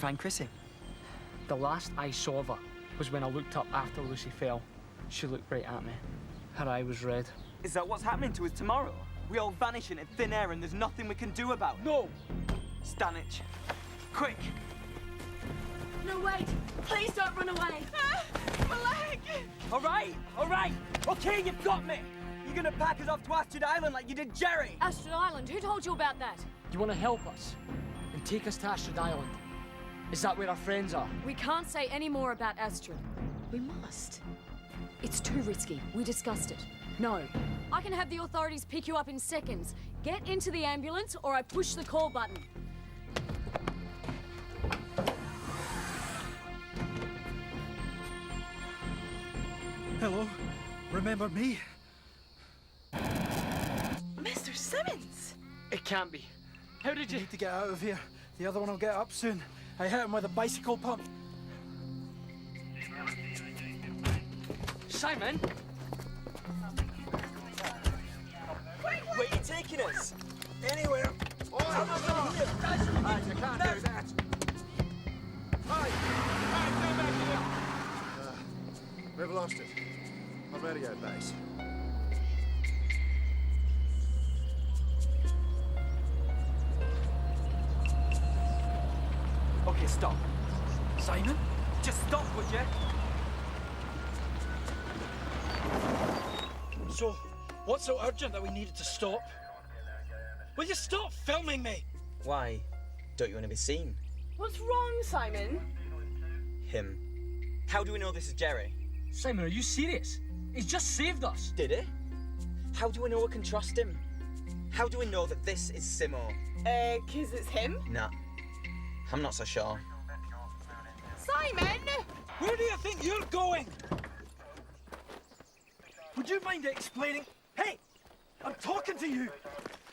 find Chrissy? The last I saw of her was when I looked up after Lucy fell. She looked right at me. Her eye was red. Is that what's happening to us tomorrow? We all vanish into thin air and there's nothing we can do about it. No! Stanich, quick! No, wait! Please don't run away! My leg! All right! Okay, you've got me! You're gonna pack us off to Astrid Island like you did Jerry! Astrid Island? Who told you about that? You want to help us and take us to Astrid Island? Is that where our friends are? We can't say any more about Astrid. We must. It's too risky. We discussed it. No. I can have the authorities pick you up in seconds. Get into the ambulance or I push the call button. Hello, remember me? Mr. Simmons! It can't be. How did you... Need to get out of here. The other one will get up soon. I hit him with a bicycle pump. Simon? Where are you taking us? Anywhere. You can't do that. Hey, come back here. We've lost it. On radio base. Okay, stop. Simon? Just stop, would you? So, what's so urgent that we needed to stop? Will you stop filming me? Why? Don't you want to be seen? What's wrong, Simon? Him. How do we know this is Jerry? Simon, are you serious? He's just saved us. Did he? How do we know we can trust him? How do we know that this is Simo? 'Cause it's him? Nah, I'm not so sure. Simon! Where do you think you're going? Would you mind explaining? Hey! I'm talking to you!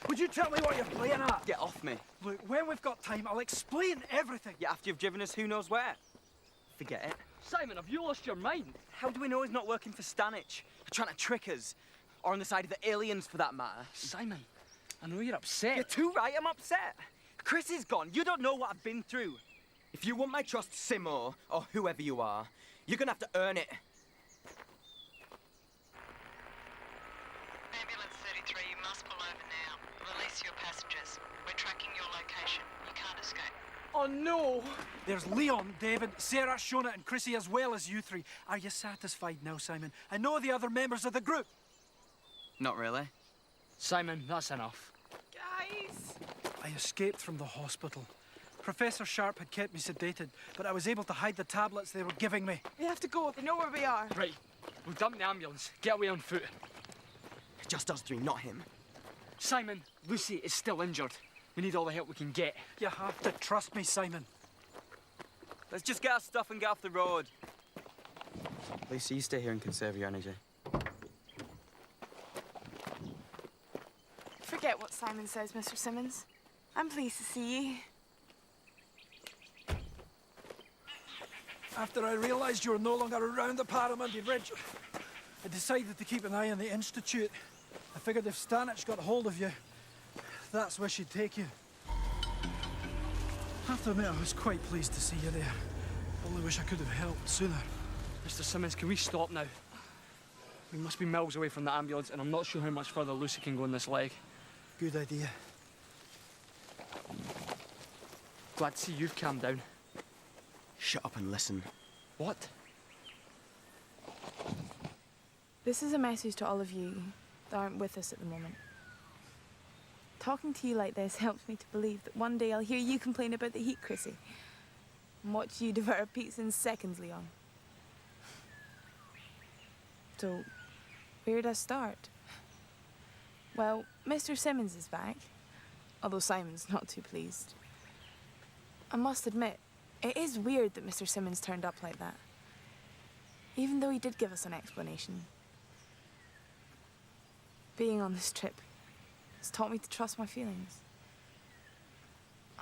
Would you tell me what you're playing at? Get off me. Look, when we've got time, I'll explain everything. Yeah, after you've driven us who knows where. Forget it. Simon, have you lost your mind? How do we know he's not working for Stanich? Trying to trick us? Or on the side of the aliens, for that matter? Simon, I know you're upset. You're too right, I'm upset. Chris is gone. You don't know what I've been through. If you want my trust, Simo, or whoever you are, you're gonna have to earn it. Ambulance 33, you must pull over now. Release your passengers. We're tracking your location. You can't escape. Oh no! There's Leon, David, Sarah, Shona, and Chrissy as well as you three. Are you satisfied now, Simon? I know the other members of the group. Not really. Simon, that's enough. Guys! I escaped from the hospital. Professor Sharp had kept me sedated, but I was able to hide the tablets they were giving me. We have to go. They know where we are. Right, we'll dump the ambulance. Get away on foot. Just us three, not him. Simon, Lucy is still injured. We need all the help we can get. You have to trust me, Simon. Let's just get our stuff and get off the road. Lucy, you stay here and conserve your energy. Forget what Simon says, Mr. Simmons. I'm pleased to see you. After I realised you were no longer around the Paramundi Ridge, I decided to keep an eye on the Institute. I figured if Stanich got hold of you, that's where she'd take you. I have to admit, I was quite pleased to see you there. Only wish I could have helped sooner. Mr. Simmons, can we stop now? We must be miles away from the ambulance, and I'm not sure how much further Lucy can go in this leg. Good idea. Glad to see you've calmed down. Shut up and listen. What? This is a message to all of you that aren't with us at the moment. Talking to you like this helps me to believe that one day I'll hear you complain about the heat, Chrissy. And watch you devour a pizza in seconds, Leon. So, where did I start? Well, Mr. Simmons is back, although Simon's not too pleased. I must admit, it is weird that Mr. Simmons turned up like that, even though he did give us an explanation. Being on this trip has taught me to trust my feelings.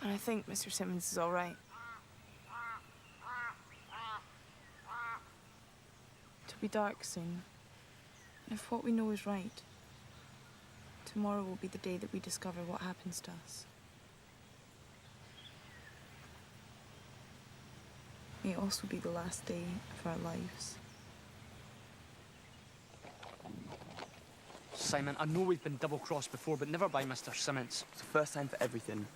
And I think Mr. Simmons is all right. It'll be dark soon. If what we know is right, tomorrow will be the day that we discover what happens to us. may also be the last day of our lives. Simon, I know we've been double-crossed before, but never by Mr. Simmons. It's the first time for everything.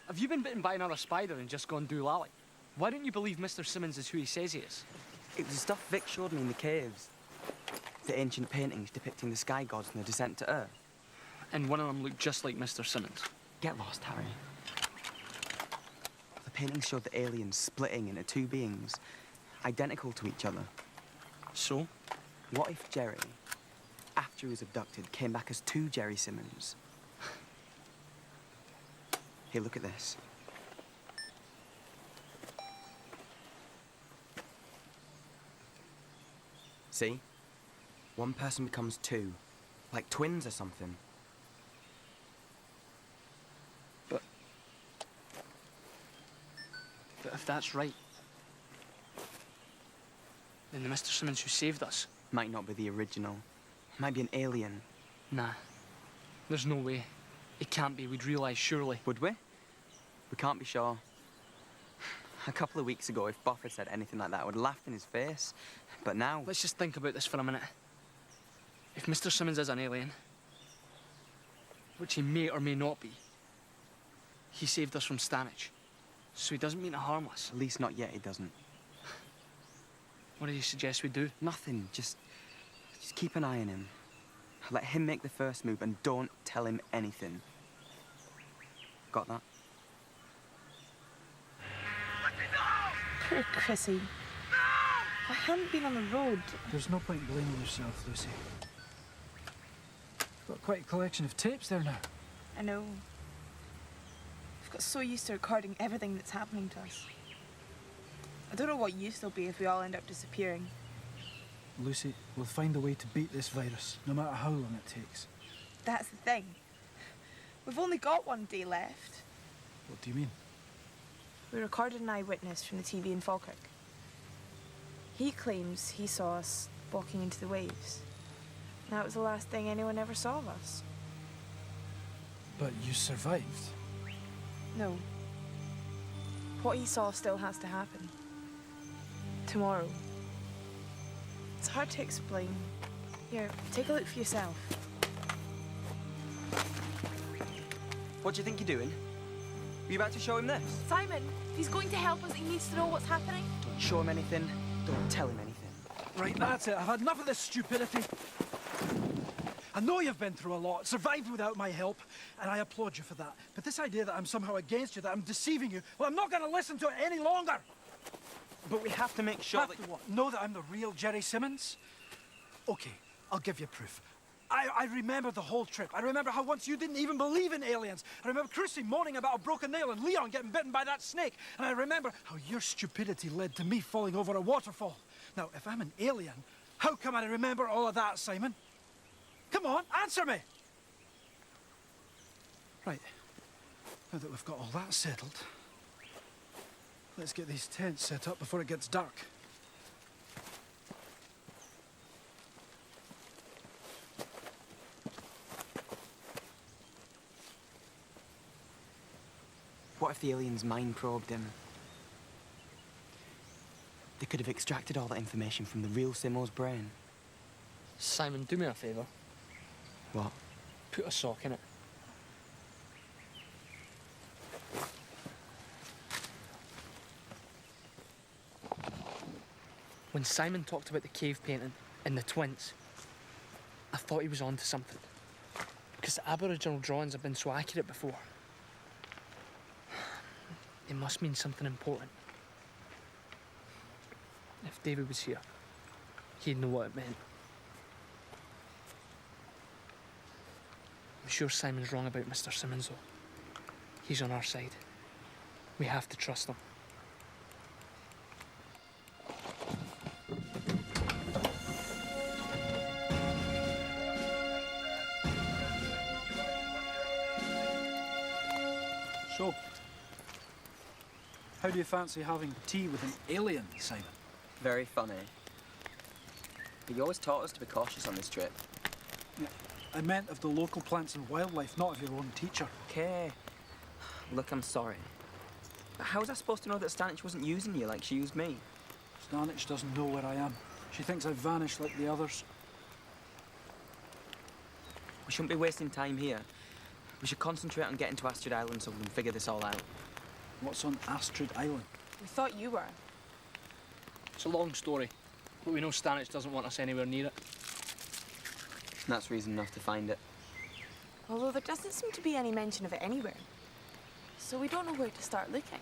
Have you been bitten by another spider and just gone doolally? Why don't you believe Mr. Simmons is who he says he is? It was the stuff Vic showed me in the caves. The ancient paintings depicting the sky gods and their descent to Earth. And one of them looked just like Mr. Simmons. Get lost, Harry. The paintings showed the aliens splitting into two beings, identical to each other. So? What if Jerry, after he was abducted, came back as two Jerry Simmons? Here, look at this. See? One person becomes two, like twins or something. But if that's right, then the Mr. Simmons who saved us... Might not be the original. Might be an alien. Nah, there's no way. It can't be, we'd realise surely. Would we? We can't be sure. A couple of weeks ago, if Buff had said anything like that, I would have laughed in his face. But now... Let's just think about this for a minute. If Mr. Simmons is an alien, which he may or may not be, he saved us from Stanage. So he doesn't mean to harm us. At least not yet, he doesn't. What do you suggest we do? Nothing, just keep an eye on him. Let him make the first move and don't tell him anything. Got that? Poor Chrissy. If I hadn't been on the road... There's no point blaming yourself, Lucy. You've got quite a collection of tapes there now. I know. I've got so used to recording everything that's happening to us. I don't know what use there'll be if we all end up disappearing. Lucy, we'll find a way to beat this virus, no matter how long it takes. That's the thing. We've only got one day left. What do you mean? We recorded an eyewitness from the TV in Falkirk. He claims he saw us walking into the waves. That was the last thing anyone ever saw of us. But you survived. No. What he saw still has to happen. Tomorrow. It's hard to explain. Here, take a look for yourself. What do you think you're doing? Are you about to show him this? Simon, if he's going to help us, he needs to know what's happening. Don't show him anything. Don't tell him anything. Right, that's it. I've had enough of this stupidity. I know you've been through a lot, survived without my help, and I applaud you for that. But this idea that I'm somehow against you, that I'm deceiving you, well, I'm not going to listen to it any longer. But we have to make sure Have that... to what? Know that I'm the real Jerry Simmons? Okay, I'll give you proof. I remember the whole trip. I remember how once you didn't even believe in aliens. I remember Chrissy moaning about a broken nail and Leon getting bitten by that snake. And I remember how your stupidity led to me falling over a waterfall. Now, if I'm an alien, how come I remember all of that, Simon? Come on, answer me! Right, now that we've got all that settled, let's get these tents set up before it gets dark. What if the aliens mind probed him? They could have extracted all that information from the real Simo's brain. Simon, do me a favour. What? Put a sock in it. When Simon talked about the cave painting and the twins, I thought he was onto something. Because the Aboriginal drawings have been so accurate before. It must mean something important. If David was here, he'd know what it meant. I'm sure Simon's wrong about Mr. Simmons, though. He's on our side. We have to trust him. So, how do you fancy having tea with an alien, Simon? Very funny. But you always taught us to be cautious on this trip. Yeah, I meant of the local plants and wildlife, not of your own teacher. Okay. Look, I'm sorry. But how was I supposed to know that Stanich wasn't using you like she used me? Stanich doesn't know where I am. She thinks I've vanished like the others. We shouldn't be wasting time here. We should concentrate on getting to Astrid Island so we can figure this all out. What's on Astrid Island? We thought you were. It's a long story, but we know Stanich doesn't want us anywhere near it. And that's reason enough to find it. Although there doesn't seem to be any mention of it anywhere. So we don't know where to start looking.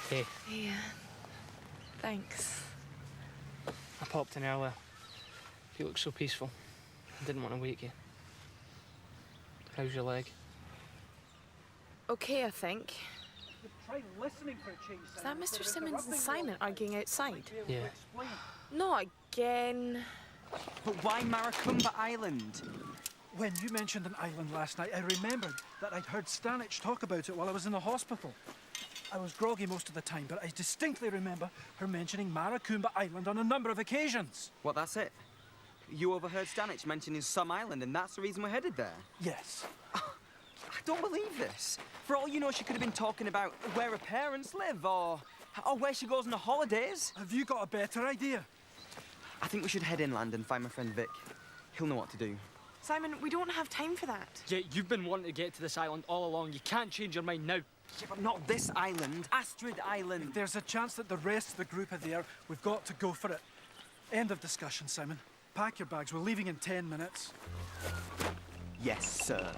Hey, Yeah. Thanks. I popped in earlier. You look so peaceful. I didn't want to wake you. How's your leg? Okay, I think. Try listening for a change. Is that Mr. Simmons and Simon arguing outside? Yeah. Not again. But why Maracumba Island? When you mentioned an island last night, I remembered that I'd heard Stanich talk about it while I was in the hospital. I was groggy most of the time, but I distinctly remember her mentioning Maracumba Island on a number of occasions. Well, that's it. You overheard Stanich mentioning some island, and that's the reason we're headed there. Yes. I don't believe this. For all you know, she could have been talking about where her parents live, or where she goes on the holidays. Have you got a better idea? I think we should head inland and find my friend Vic. He'll know what to do. Simon, we don't have time for that. Yeah, you've been wanting to get to this island all along. You can't change your mind now. Yeah, but not this island. Astrid Island. If there's a chance that the rest of the group are there, we've got to go for it. End of discussion, Simon. Pack your bags. We're leaving in 10 minutes. Yes, sir.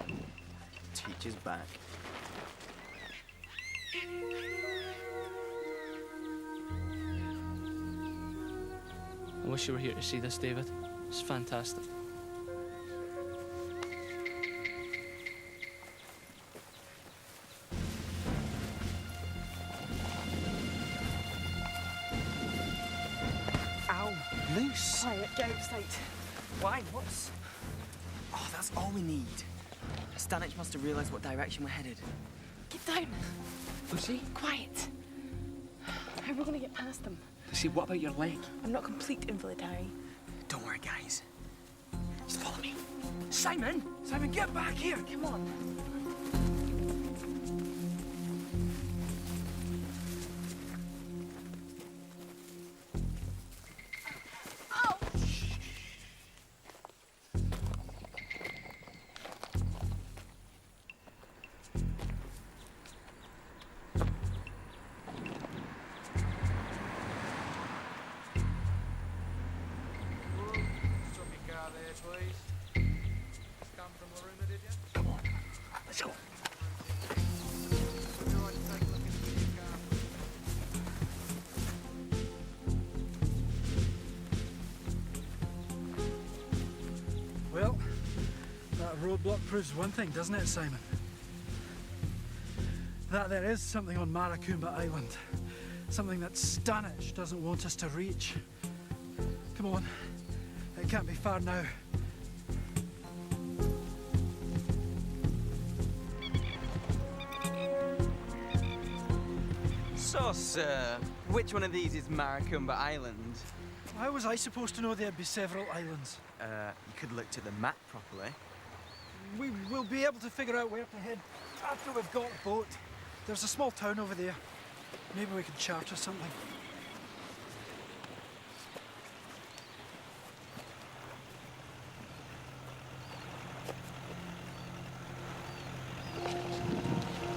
Teacher's back. I wish you were here to see this, David. It's fantastic. Ow, loose. Quiet, get out of sight. Why? What's... Oh, that's all we need. Stanich must have realised what direction we're headed. Get down. Lucy? Quiet. How are we going to get past them? Lucy, what about your leg? I'm not complete invalid, Harry. Don't worry, guys. Just follow me. Simon! Simon, get back here! Come on. Stop your car there, please. Come from Laruma, did you? Come on, let's go. Would you like to take a look into your car? Well, that roadblock proves one thing, doesn't it, Simon? That there is something on Maracumba Island. Something that Stanich doesn't want us to reach. Come on. It can't be far now. So, sir, which one of these is Maracumba Island? How was I supposed to know there'd be several islands? You could look to the map properly. We will be able to figure out where to head after we've got a boat. There's a small town over there. Maybe we could charter something.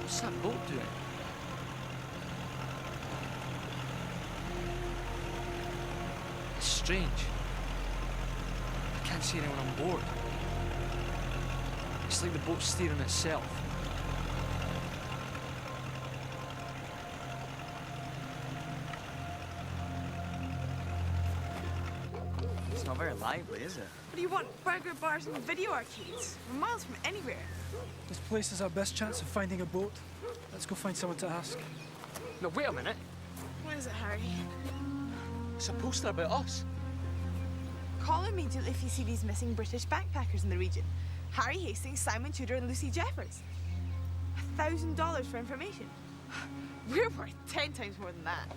What's that boat doing? It's strange. I can't see anyone on board. It's like the boat's steering itself. It's not very lively, is it? What do you want? Burger bars and video arcades? We're miles from anywhere. This place is our best chance of finding a boat. Let's go find someone to ask. No, wait a minute. What is it, Harry? It's a poster about us. Call immediately if you see these missing British backpackers in the region. Harry Hastings, Simon Tudor, and Lucy Jeffers. $1,000 for information. We're worth 10 times more than that.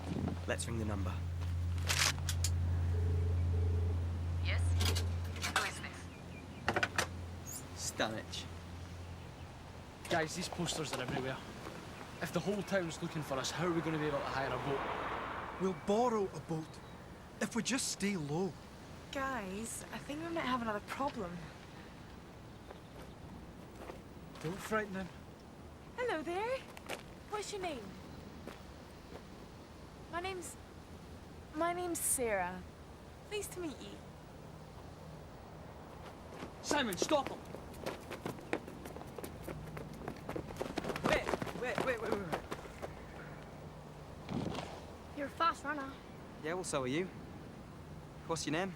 Let's ring the number. Yes? Who is this? Stanich. Guys, these posters are everywhere. If the whole town's looking for us, how are we going to be able to hire a boat? We'll borrow a boat. If we just stay low. Guys, I think we might have another problem. Don't frighten him. Hello there. What's your name? My name's Sarah. Pleased to meet you. Simon, stop him! Wait. You're a fast runner. Yeah, well, so are you. What's your name?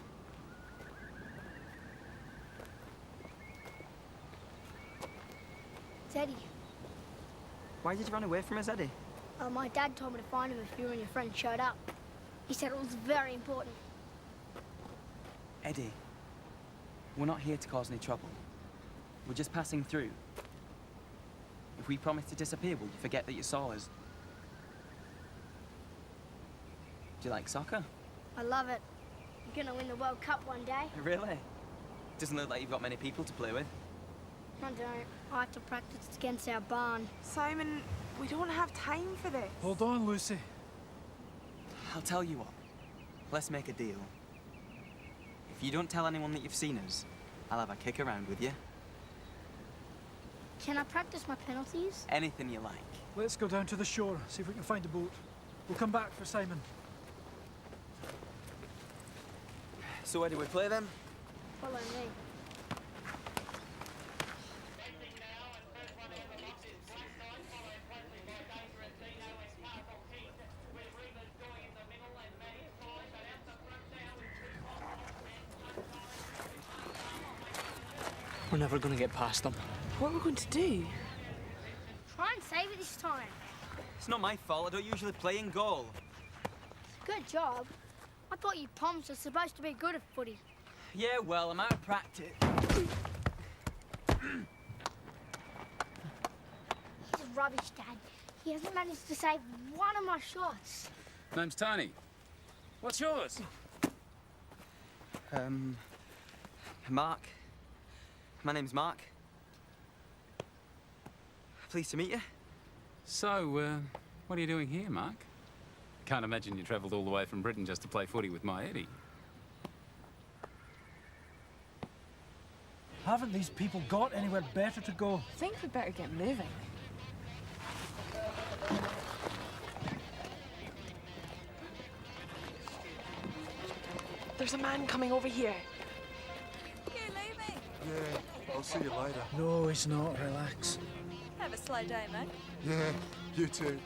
It's Eddie. Why did you run away from us, Eddie? My dad told me to find him if you and your friend showed up. He said it was very important. Eddie, we're not here to cause any trouble. We're just passing through. If we promise to disappear, will you forget that you saw us? Do you like soccer? I love it. You're gonna win the World Cup one day. Really? Doesn't look like you've got many people to play with. I don't. I have to practice against our barn. Simon, we don't have time for this. Hold on, Lucy. I'll tell you what. Let's make a deal. If you don't tell anyone that you've seen us, I'll have a kick around with you. Can I practice my penalties? Anything you like. Let's go down to the shore, see if we can find a boat. We'll come back for Simon. So where do we play then? Follow me. We're never going to get past them. What are we going to do? Try and save it this time. It's not my fault. I don't usually play in goal. Good job. I thought you Poms were supposed to be good at footy. Yeah, well, I'm out of practice. He's rubbish, Dad. He hasn't managed to save one of my shots. Name's Tony. What's yours? Mark. My name's Mark. Pleased to meet you. So, what are you doing here, Mark? Can't imagine you travelled all the way from Britain just to play footy with my Eddie. Haven't these people got anywhere better to go? I think we better get moving. There's a man coming over here. You leaving? Yeah, I'll see you later. No, he's not. Relax. Have a slow day, mate. Yeah, you too.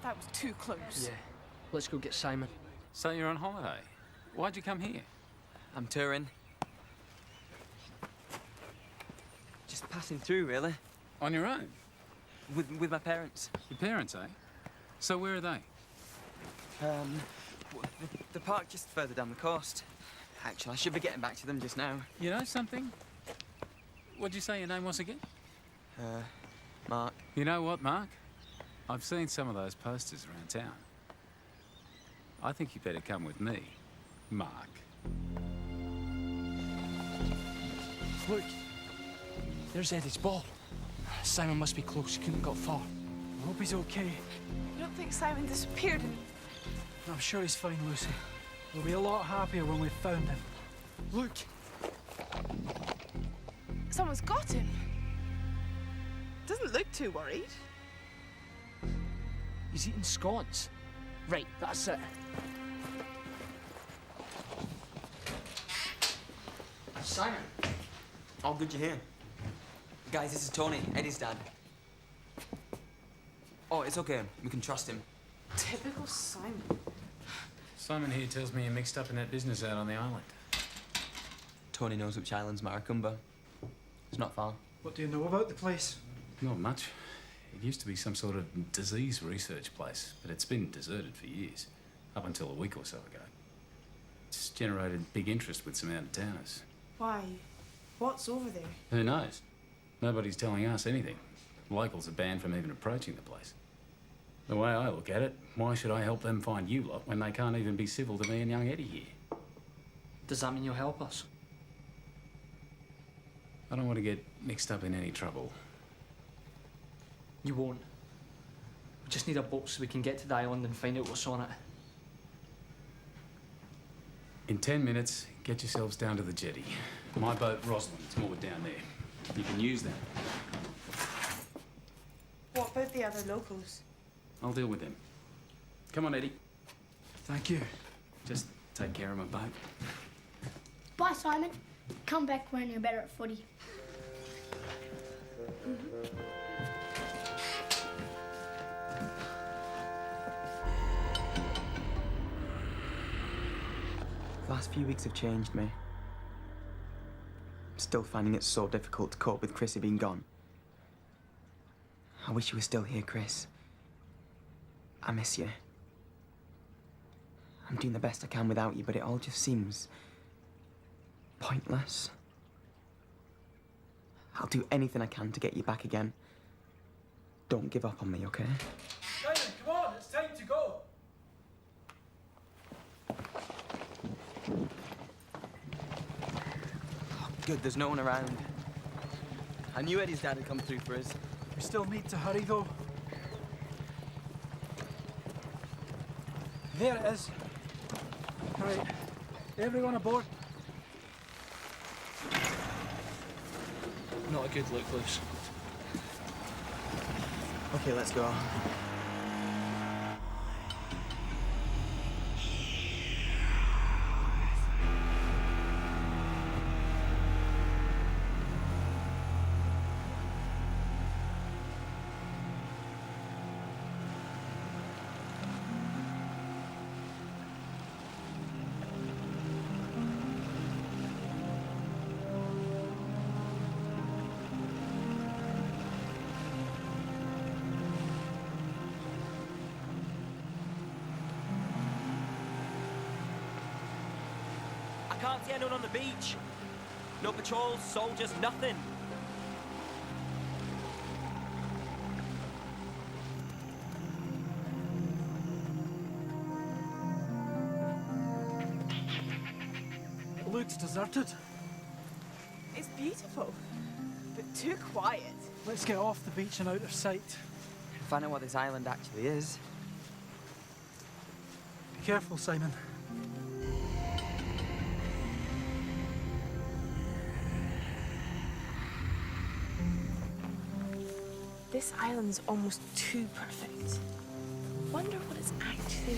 That was too close. Yeah. Let's go get Simon. So you're on holiday. Why'd you come here? I'm touring. Just passing through, really. On your own? With my parents. Your parents, eh? So where are they? The park just further down the coast. Actually, I should be getting back to them just now. You know something? What'd you say your name was again? Mark. You know what, Mark? I've seen some of those posters around town. I think you better come with me, Mark. Look. There's Eddie's ball. Simon must be close. He couldn't have got far. I hope he's okay. You don't think Simon disappeared? I'm sure he's fine, Lucy. We'll be a lot happier when we've found him. Look. Someone's got him. Doesn't look too worried. He's eating scones. Right, that's it. Simon. All good you're here. Guys, this is Tony, Eddie's dad. Oh, it's okay. We can trust him. Typical Simon. Simon here tells me you're mixed up in that business out on the island. Tony knows which island's Maracumba. It's not far. What do you know about the place? Not much. It used to be some sort of disease research place, but it's been deserted for years, up until a week or so ago. It's generated big interest with some out-of-towners. Why? What's over there? Who knows? Nobody's telling us anything. Locals are banned from even approaching the place. The way I look at it, why should I help them find you lot when they can't even be civil to me and young Eddie here? Does that mean you'll help us? I don't want to get mixed up in any trouble. You won't. We just need a boat so we can get to the island and find out what's on it. In 10 minutes, get yourselves down to the jetty. My boat, Rosalind's moored down there. You can use that. What about the other locals? I'll deal with them. Come on, Eddie. Thank you. Just take care of my boat. Bye, Simon. Come back when you're better at footy. The last few weeks have changed me. I'm still finding it so difficult to cope with Chrissy being gone. I wish you were still here, Chris. I miss you. I'm doing the best I can without you, but it all just seems pointless. I'll do anything I can to get you back again. Don't give up on me, okay? Simon, come on, it's time to go. Oh, good, there's no one around. I knew Eddie's dad had come through for us. We still need to hurry, though. There it is. All right, everyone aboard. Not a good look, Luce. Okay, let's go. I can't see anyone on the beach. No patrols, soldiers, nothing. It looks deserted. It's beautiful, but too quiet. Let's get off the beach and out of sight. Find out what this island actually is. Be careful, Simon. This island's almost too perfect. Wonder what it's actually...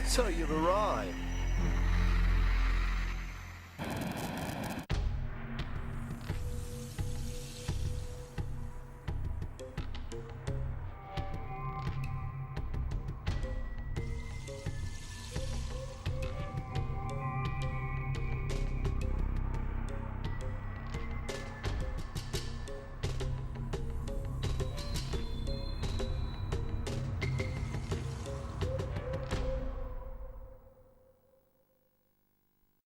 So you've arrived.